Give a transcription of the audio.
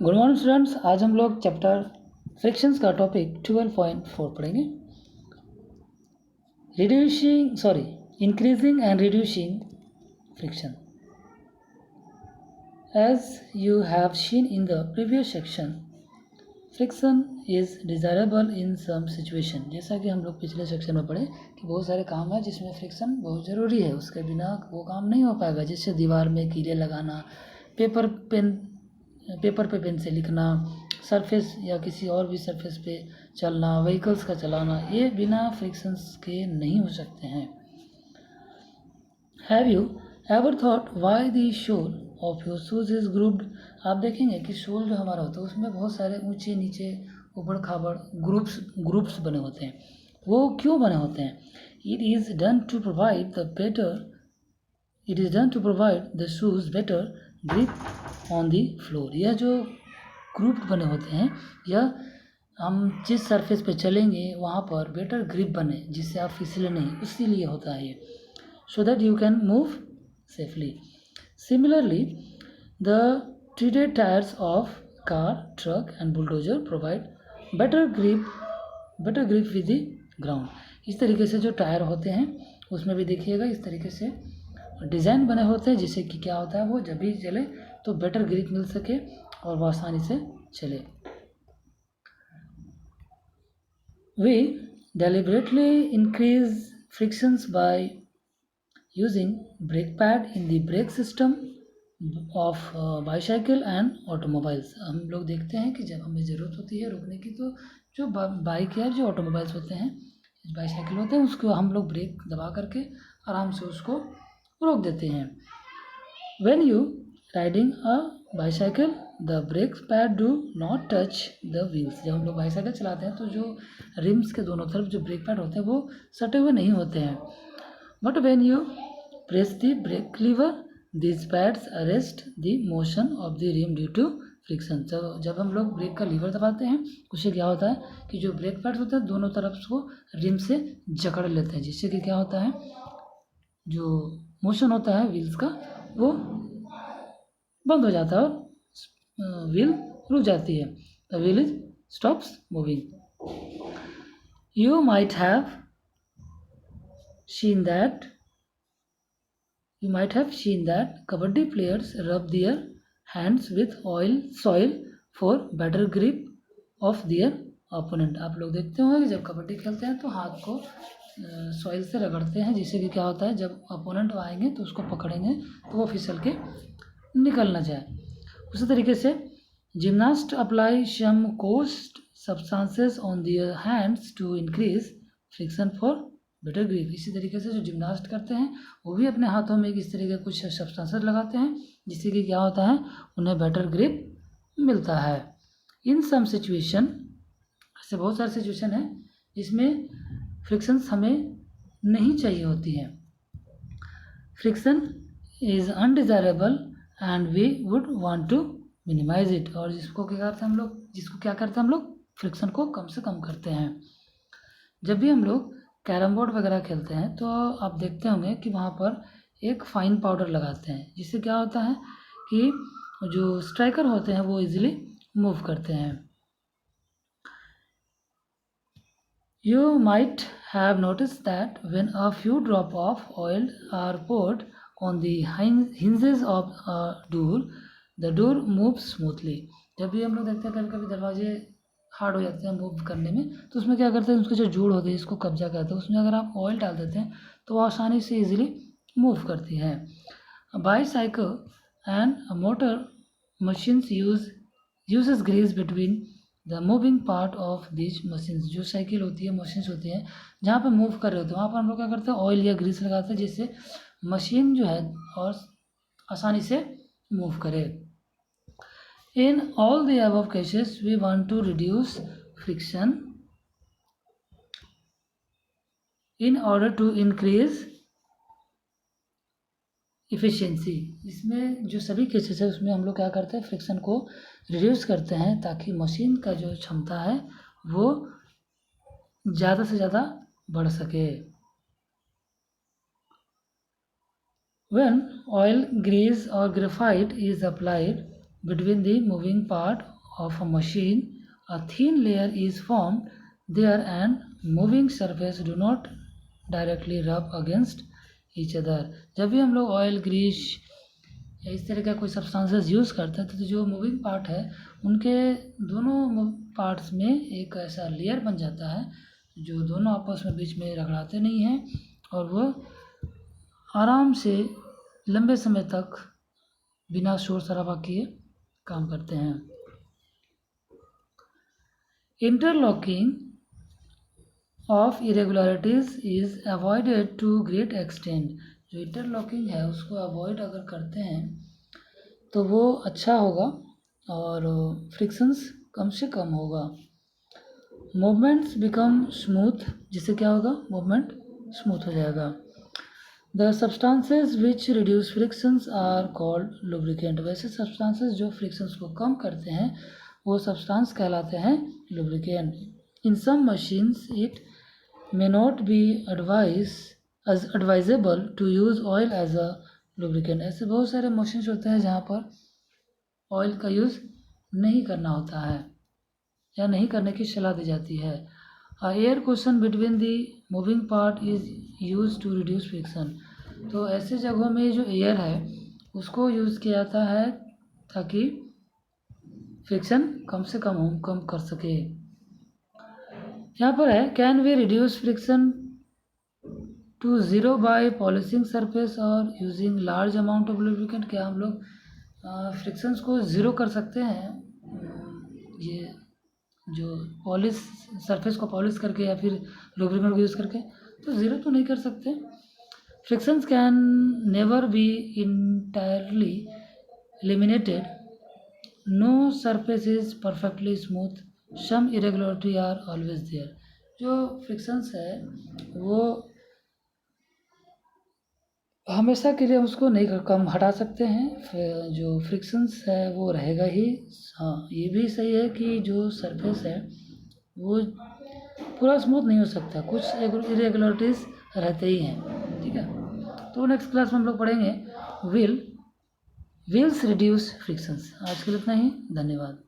Good morning students. आज हम लोग चैप्टर फ्रिक्शंस का टॉपिक 12.4 पढ़ेंगे। Increasing and reducing friction. As you have seen in the previous section, friction is desirable in some situation। जैसा कि हम लोग पिछले सेक्शन में पढ़े कि बहुत सारे काम है जिसमें फ्रिक्शन बहुत ज़रूरी है, उसके बिना वो काम नहीं हो पाएगा। जैसे दीवार में कीले लगाना, पेपर पे पेन से लिखना, सरफेस या किसी और भी सरफेस पे चलना, व्हीकल्स का चलाना, ये बिना फ्रिक्शंस के नहीं हो सकते हैं। Have you ever thought why the sole of your shoes is grouped. आप देखेंगे कि सोल जो हमारा होता है उसमें बहुत सारे ऊंचे नीचे ऊबड़ खाबड़ ग्रुप्स बने होते हैं। वो क्यों बने होते हैं? It is done to provide the shoes better grip on the floor. यह जो ग्रुप बने होते हैं, यह हम जिस सरफेस पे चलेंगे वहाँ पर बेटर ग्रिप बने, जिससे आप फिसले नहीं, इसीलिए होता है ये, so that you can move safely. Similarly the treated tyres of car, truck and bulldozer provide better grip with the ground. इस तरीके से जो टायर होते हैं उसमें भी देखिएगा इस तरीके से डिज़ाइन बने होते हैं, जिससे कि क्या होता है, वो जब भी चले तो बेटर ग्रिप मिल सके और वो आसानी से चले। We deliberately increase frictions by using brake pad in the brake system of bicycle and automobiles। हम लोग देखते हैं कि जब हमें ज़रूरत होती है रोकने की, तो जो बाइक या जो ऑटोमोबाइल्स होते हैं, बाईसाइकिल होते हैं, उसको हम लोग ब्रेक दबा करके आराम से उसको रोक देते हैं। When you riding a bicycle, the brake pad do not touch the wheels। जब हम लोग बाईसाइकिल चलाते हैं तो जो रिम्स के दोनों तरफ जो ब्रेक पैड होते हैं वो सटे हुए नहीं होते हैं। But when you press the brake lever, these pads arrest the motion of the rim due to friction। जब हम लोग ब्रेक का लीवर दबाते हैं उससे क्या होता है कि जो ब्रेक पैड होता है दोनों तरफ को रिम से जकड़ लेते हैं, जिससे कि क्या होता है, जो मोशन होता है व्हील्स का वो बंद हो जाता है और व्हील रुक जाती है। The wheel is stops moving. You might have seen that kabaddi players rub their hands with soil for better grip of their opponent. आप लोग देखते होंगे कि जब कबड्डी खेलते हैं तो हाथ को सॉइल से रगड़ते हैं, जिससे कि क्या होता है, जब अपोनेंट आएंगे तो उसको पकड़ेंगे तो वो फिसल के निकल ना जाए। उसी तरीके से जिमनास्ट अप्लाई सम कोस्ट substances on their hands to increase friction for better grip. इसी तरीके से जो जिमनास्ट करते हैं वो भी अपने हाथों में इस तरीके कुछ सब्सटेंसेस लगाते हैं, जिससे कि क्या होता है, उन्हें बेटर ग्रिप मिलता है। इन सम सिचुएशन, ऐसे बहुत सारे सिचुएशन है जिसमें फ्रिक्शंस हमें नहीं चाहिए होती है। Friction is undesirable and we would want to minimise it. और जिसको क्या करते हैं हम लोग फ्रिक्शन को कम से कम करते हैं। जब भी हम लोग कैरम बोर्ड वगैरह खेलते हैं तो आप देखते होंगे कि वहाँ पर एक फाइन पाउडर लगाते हैं, जिससे क्या होता है कि जो स्ट्राइकर होते हैं वो इजीली मूव करते हैं। You might have noticed that when a few drops of oil are poured on the hinges of a door, the door moves smoothly। जब भी हम लोग देखते हैं कभी कभी दरवाजे हार्ड हो जाते हैं मूव करने में, तो उसमें क्या करते हैं, उसके जो जोड़ होते हैं इसको कब्जा करते हैं, उसमें अगर आप ऑयल डाल देते हैं तो वो आसानी से इजीली मूव करती है। Bicycle and motor machines uses grease between the moving part of this machines. जो साइकिल होती है, मशीन्स होती हैं, जहाँ पर मूव कर रहे होते हैं वहाँ पर हम लोग क्या करते हैं, ऑयल या ग्रीस लगाते हैं, जिससे मशीन जो है और आसानी से मूव करे। In all the above cases we want to reduce friction in order to increase efficiency. इसमें जो सभी केसेस है उसमें हम लोग क्या करते हैं, फ्रिक्शन को रिड्यूस करते हैं ताकि मशीन का जो क्षमता है वो ज़्यादा से ज़्यादा बढ़ सके। When oil, grease or graphite is applied between the moving part of a machine, a thin layer is formed there and moving surface do not directly rub against each other. जब भी हम लोग ऑयल ग्रीस या इस तरह का कोई substances use करते हैं तो जो मूविंग पार्ट है उनके दोनों पार्ट्स में एक ऐसा लेयर बन जाता है जो दोनों आपस में बीच में रगड़ाते नहीं हैं और वो आराम से लंबे समय तक बिना शोर शराबा किए काम करते हैं. Interlocking of irregularities is avoided to great extent. जो इंटरलॉकिंग है उसको अवॉइड अगर करते हैं तो वो अच्छा होगा और फ्रिक्शंस कम से कम होगा. मूवमेंट्स बिकम स्मूथ, जिससे क्या होगा, मूवमेंट स्मूथ हो जाएगा. The substances which reduce frictions are called lubricant. वैसे सब्सटेंसेस जो फ्रिक्शंस को कम करते हैं वो सब्सटेंस कहलाते हैं lubricant. In some machines it may not be advisable to use oil as a lubricant. ऐसे बहुत सारे मशीन्स होते हैं जहाँ पर ऑयल का यूज़ नहीं करना होता है या नहीं करने की सलाह दी जाती है. Air cushion between the moving part is use to reduce friction. तो ऐसे जगहों में जो एयर है उसको यूज़ किया जाता है ताकि फ्रिक्शन कम से कम कर सके. यहाँ पर है, can we reduce friction to zero by polishing surface और using large amount of lubricant. क्या हम लोग फ्रिक्शंस को ज़ीरो कर सकते हैं ये जो पॉलिश सरफेस को पॉलिश करके या फिर लुब्रिकेंट को यूज़ करके? तो ज़ीरो तो नहीं कर सकते. Frictions can never be entirely eliminated. No surface is perfectly smooth. Some irregularity are always there. जो फ्रिक्शंस है वो हमेशा के लिए उसको नहीं कम हटा सकते हैं. जो फ्रिक्शंस है वो रहेगा ही. हाँ, ये भी सही है कि जो सरफेस है वो पूरा स्मूथ नहीं हो सकता, कुछ इरेगुलरिटीज़ रहते ही हैं. ठीक है, तो नेक्स्ट क्लास में हम लोग पढ़ेंगे व्हील्स रिड्यूस फ्रिक्शंस. आज के लिए इतना ही. धन्यवाद.